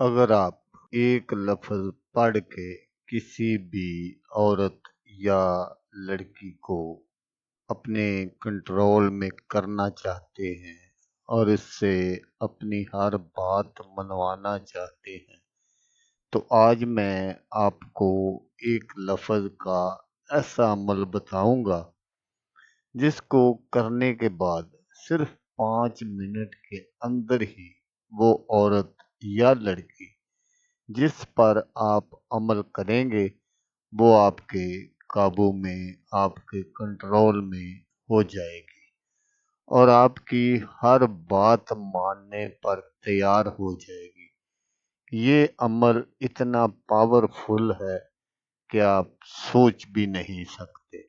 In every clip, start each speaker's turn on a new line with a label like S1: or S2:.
S1: अगर आप एक लफ्ज़ पढ़ के किसी भी औरत या लड़की को अपने कंट्रोल में करना चाहते हैं और इससे अपनी हर बात मनवाना चाहते हैं, तो आज मैं आपको एक लफ्ज़ का ऐसा अमल बताऊंगा जिसको करने के बाद सिर्फ 5 मिनट के अंदर ही वो औरत या लड़की जिस पर आप अमल करेंगे वो आपके काबू में, आपके कंट्रोल में हो जाएगी और आपकी हर बात मानने पर तैयार हो जाएगी। ये अमल इतना पावरफुल है कि आप सोच भी नहीं सकते।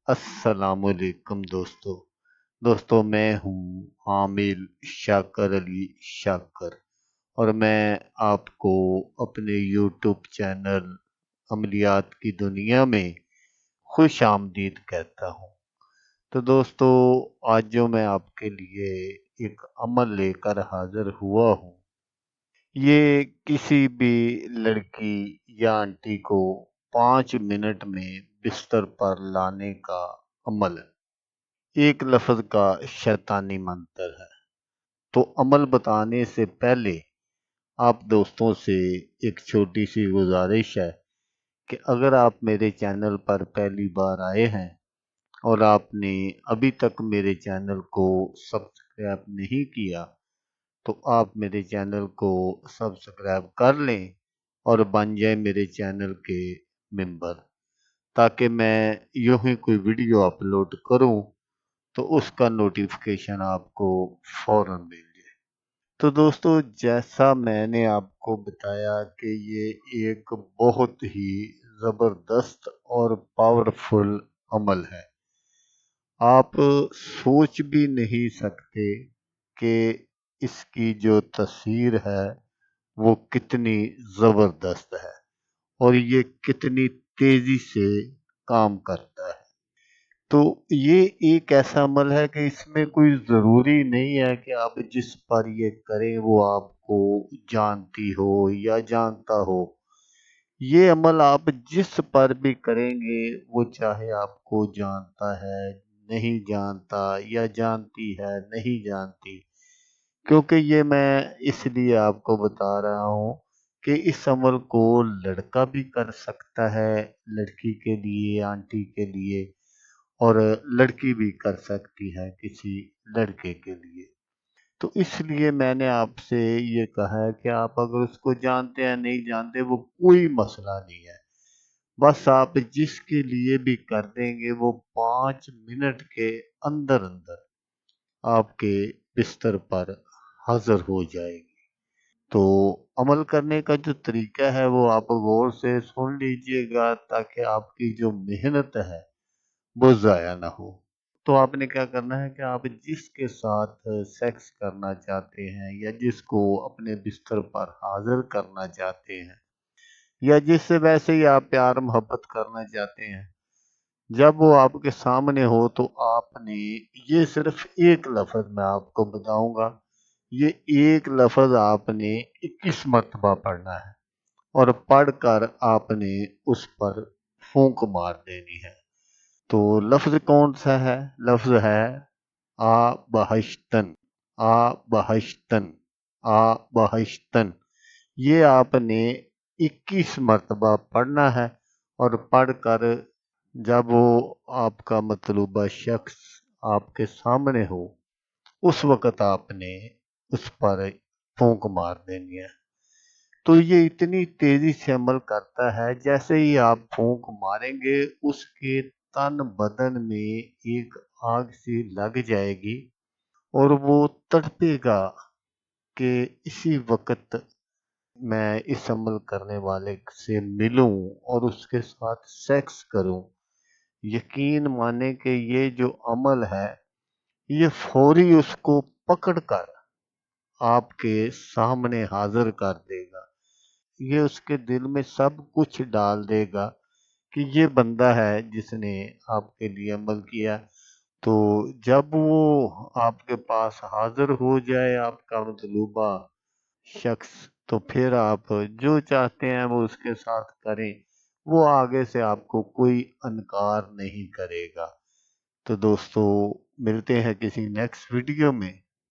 S1: अस्सलामुअलैकुम दोस्तों, मैं हूँ आमिर शाकर अली शाकर और मैं आपको अपने यूट्यूब चैनल अमलियात की दुनिया में खुश आमदीद कहता हूँ। तो दोस्तों, आज जो मैं आपके लिए एक अमल लेकर हाजिर हुआ हूँ, ये किसी भी लड़की या आंटी को 5 मिनट में बिस्तर पर लाने का अमल है। एक लफ्ज़ का शैतानी मंत्र है। तो अमल बताने से पहले आप दोस्तों से एक छोटी सी गुजारिश है कि अगर आप मेरे चैनल पर पहली बार आए हैं और आपने अभी तक मेरे चैनल को सब्सक्राइब नहीं किया, तो आप मेरे चैनल को सब्सक्राइब कर लें और बन जाए मेरे चैनल के मेंबर, ताकि मैं यूं ही कोई वीडियो अपलोड करूं तो उसका नोटिफिकेशन आपको फौरन मिल जाए। तो दोस्तों, जैसा मैंने आपको बताया कि ये एक बहुत ही ज़बरदस्त और पावरफुल अमल है। आप सोच भी नहीं सकते कि इसकी जो तसीर है वो कितनी ज़बरदस्त है और ये कितनी तेज़ी से काम करता है। तो ये एक ऐसा अमल है कि इसमें कोई ज़रूरी नहीं है कि आप जिस पर ये करें वो आपको जानती हो या जानता हो। ये अमल आप जिस पर भी करेंगे, वो चाहे आपको जानता है, नहीं जानता, या जानती है, नहीं जानती, क्योंकि ये मैं इसलिए आपको बता रहा हूँ कि इस अमल को लड़का भी कर सकता है, लड़की के लिए, आंटी के लिए, और लड़की भी कर सकती है किसी लड़के के लिए। तो इसलिए मैंने आपसे ये कहा है कि आप अगर उसको जानते हैं, नहीं जानते, वो कोई मसला नहीं है। बस आप जिसके लिए भी कर देंगे वो 5 मिनट के अंदर अंदर आपके बिस्तर पर हाजिर हो जाएगी। तो अमल करने का जो तरीका है वो आप गौर से सुन लीजिएगा, ताकि आपकी जो मेहनत है वो ज़ाया ना हो। तो आपने क्या करना है कि आप जिसके साथ सेक्स करना चाहते हैं या जिसको अपने बिस्तर पर हाजिर करना चाहते हैं या जिससे वैसे ही आप प्यार मोहब्बत करना चाहते हैं, जब वो आपके सामने हो तो आपने ये सिर्फ एक लफ्ज़ मैं आपको बताऊंगा, ये एक लफ्ज़ आपने 21 मरतबा पढ़ना है और पढ़कर आपने उस पर फूंक मार देनी है। तो लफ्ज़ कौन सा है? लफ्ज़ है आ बहश्तन, आ बहश्तन, आ बहश्तन। ये आपने 21 मरतबा पढ़ना है और पढ़कर जब वो आपका मतलूबा शख्स आपके सामने हो, उस वक़्त आपने उस पर फूंक मार देनी है। तो ये इतनी तेज़ी से अमल करता है, जैसे ही आप फूंक मारेंगे उसके तन बदन में एक आग सी लग जाएगी और वो तड़पेगा कि इसी वक़्त मैं इस अमल करने वाले से मिलूं और उसके साथ सेक्स करूं। यकीन माने कि ये जो अमल है ये फौरी उसको पकड़कर आपके सामने हाजिर कर देगा। ये उसके दिल में सब कुछ डाल देगा कि ये बंदा है जिसने आपके लिए अमल किया, تو جب وہ آپ کے پاس حاضر ہو جائے آپ کا مطلوبہ شخص، تو پھر آپ جو چاہتے ہیں وہ اس کے ساتھ کریں، وہ آگے سے آپ کو کوئی انکار نہیں کرے گا۔ تو دوستو، ملتے ہیں کسی نیکسٹ ویڈیو میں۔